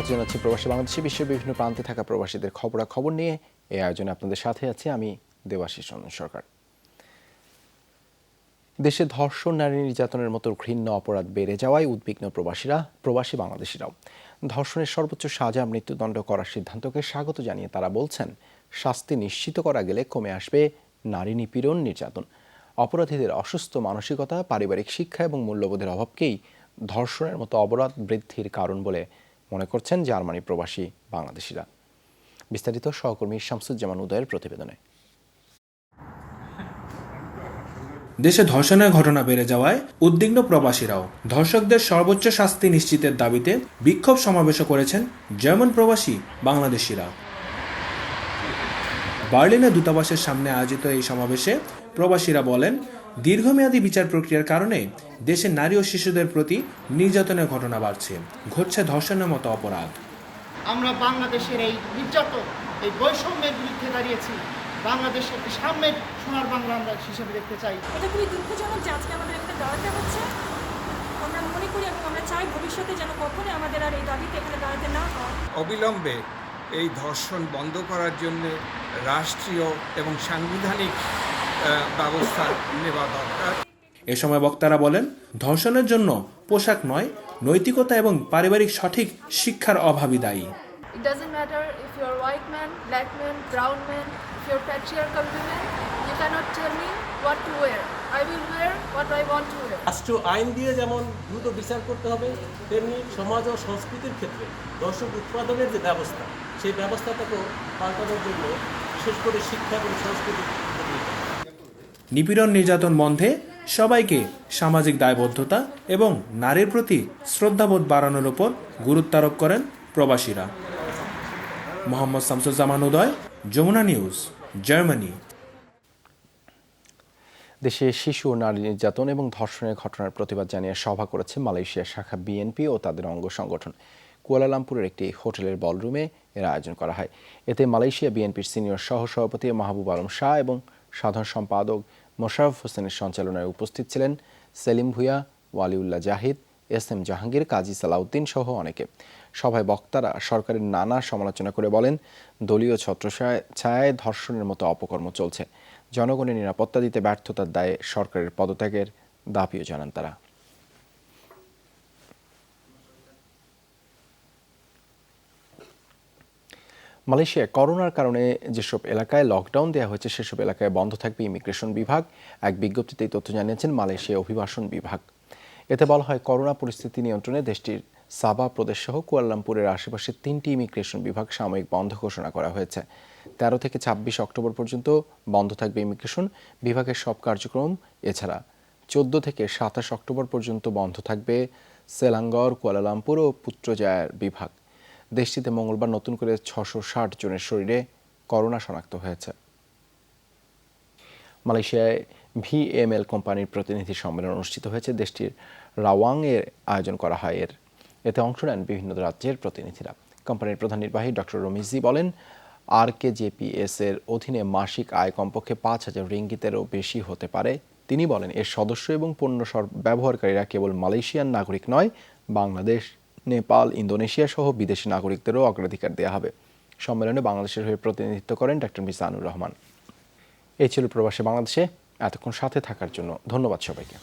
স্বাগত জানাচ্ছি প্রবাসী বাংলাদেশে। বিশ্বের বিভিন্ন প্রান্তে থাকা প্রবাসীদের খবরাখবর নিয়ে এই আয়োজনে আপনাদের সাথে আছি আমি দেবাশিস রঞ্জন সরকার। দেশে ধর্ষণ, নারী নির্যাতনের মতো ঘৃণ্য অপরাধ বেড়ে যাওয়ায় উদ্বিগ্ন প্রবাসী বাংলাদেশিরাও। ধর্ষণের সর্বোচ্চ সাজা মৃত্যুদণ্ড করার সিদ্ধান্তকে স্বাগত জানিয়ে তারা বলছেন, শাস্তি নিশ্চিত করা গেলে কমে আসবে নারী নিপীড়ন, নির্যাতন। অপরাধীদের অসুস্থ মানসিকতা, পারিবারিক শিক্ষা এবং মূল্যবোধের অভাবকেই ধর্ষণের মতো অপরাধ বৃদ্ধির কারণ বলে মনে করছেন জার্মানি প্রবাসী বাংলাদেশিরা। বিস্তারিত সহকর্মী শামসুজ্জামান উদয়ের প্রতিবেদনে। দেশে ধর্ষণের ঘটনা বেড়ে যাওয়ায় উদ্বিগ্ন প্রবাসীরাও। ধর্ষকদের সর্বোচ্চ শাস্তি নিশ্চিতের দাবিতে বিক্ষোভ সমাবেশও করেছেন জার্মান প্রবাসী বাংলাদেশিরা। বার্লিনে দূতাবাসের সামনে আয়োজিত এই সমাবেশে প্রবাসীরা বলেন, দীর্ঘমেয়াদী বিচার প্রক্রিয়ার কারণে দেশে নারী ও শিশুদের প্রতি নির্যাতনের ঘটনা বাড়ছে, ঘটছে ধর্ষণের মতো অপরাধ। আমরা বাংলাদেশের এই নির্যাতন, এই বৈষম্যের বিরুদ্ধে দাঁড়িয়েছি। বাংলাদেশের সামনের সোনার বাংলা আমরা হিসেবে দেখতে চাই। এটা খুবই দুঃখজনক যে আজকে আমাদের এখানে দাঁড়াতে হচ্ছে। আমরা মনে করি এবং আমরা চাই ভবিষ্যতে যেন কখনোই আমাদের আর এই দাবিতে এখানে দাঁড়াতে না হয়। অবিলম্বে এই ধর্ষণ বন্ধ করার জন্য রাষ্ট্রীয় এবং সাংবিধানিক ব্যবস্থা নেওয়া দরকার। এ সময় বক্তারা বলেন, ধর্ষণের জন্য পোশাক নয়, নৈতিকতা এবং পারিবারিক সঠিক শিক্ষার অভাবই দায়ী। It doesn't matter if you're white man, black man, brown man, if you're patriarchal women, you cannot tell me what to wear. I will wear what I want to wear. রাষ্ট্র আইন দিয়ে যেমন দ্রুত বিচার করতে হবে, তেমনি সমাজ ও সংস্কৃতির ক্ষেত্রে দর্শক উৎপাদনের যে ব্যবস্থা, সেই ব্যবস্থাটাকেও পাল্টানোর জন্য বিশেষ করে শিক্ষা এবং সংস্কৃতি। নিপীড়ন, নির্যাতন বন্ধে সবাইকে সামাজিক দায়বদ্ধতা এবং নারীর প্রতি শ্রদ্ধাবোধ বাড়ানোর উপর গুরুত্ব আরোপ করেন প্রবাসীরা। মোহাম্মদ শামসুজ্জামান উদয়, যমুনা নিউজ, জার্মানি। দেশে শিশু ও নারী নির্যাতন এবং ধর্ষণের ঘটনার প্রতিবাদ জানিয়ে সভা করেছে মালয়েশিয়া শাখা বিএনপি ও তাদের অঙ্গ সংগঠন। কুয়ালালামপুরের একটি হোটেলের বলরুমে এর আয়োজন করা হয়। এতে মালয়েশিয়া বিএনপির সিনিয়র সহসভাপতি মাহবুব আলম শাহ এবং সাধারণ সম্পাদক মোশাররফ হোসেনের সঞ্চালনায় উপস্থিত ছিলেন সেলিম ভুঁইয়া, ওয়ালিউল্লাহ জাহিদ, এস.এম. জাহাঙ্গীর, কাজী সালাউদ্দিন সহ অনেকে। সভায় বক্তারা সরকারের নানা সমালোচনা করে বলেন, দলীয় ছত্রছায়ায় ধর্ষণের মতো অপকর্ম চলছে। জনগণের নিরাপত্তা দিতে ব্যর্থতার দায়ে সরকারের পদত্যাগের দাবিও জানান তারা। মালয়েশিয়ায় করোনার কারণে যেসব এলাকায় লকডাউন দেওয়া হয়েছে সেসব এলাকায় বন্ধ থাকবে ইমিগ্রেশন বিভাগ। এক বিজ্ঞপ্তিতে এই তথ্য জানিয়েছেন মালয়েশিয়া অভিবাসন বিভাগ। এতে বলা হয়, করোনা পরিস্থিতি নিয়ন্ত্রণে দেশটির সাবা প্রদেশ সহ কুয়ালালামপুরের আশেপাশে 3টি ইমিগ্রেশন বিভাগ সাময়িক বন্ধ ঘোষণা করা হয়েছে। 13 থেকে 26 অক্টোবর পর্যন্ত বন্ধ থাকবে ইমিগ্রেশন বিভাগের সব কার্যক্রম। এছাড়া 14 থেকে 27 অক্টোবর পর্যন্ত বন্ধ থাকবে সেলাঙ্গর, কুয়ালালামপুর ও পুত্রজায়ার বিভাগ। দেশটিতে মঙ্গলবার নতুন করে 660 জনের শরীরে করোনা শনাক্ত হয়েছে। মালয়েশিয়ায় ভিএমএল কোম্পানির প্রতিনিধি সম্মেলন অনুষ্ঠিত হয়েছে। দেশটির রাওয়াংয়ে আয়োজন করা হয় এতে অংশ নেন বিভিন্ন রাজ্যের প্রতিনিধিরা। কোম্পানির প্রধান নির্বাহী ডক্টর রমিজি বলেন, আরকেজেপিএস এর অধীনে মাসিক আয় কমপক্ষে 5,000 রিঙ্গিতেরও বেশি হতে পারে। তিনি বলেন, এর সদস্য এবং পণ্য ব্যবহারকারীরা কেবল মালয়েশিয়ান নাগরিক নয়, বাংলাদেশ, নেপাল, ইন্দোনেশিয়া সহ বিদেশি নাগরিকদেরও অগ্রাধিকার দেওয়া হবে। সম্মেলনে বাংলাদেশের হয়ে প্রতিনিধিত্ব করেন ডক্টর মিজানুর রহমান। এই ছিল প্রবাসী বাংলাদেশে। এতক্ষণ সাথে থাকার জন্য ধন্যবাদ সবাইকে।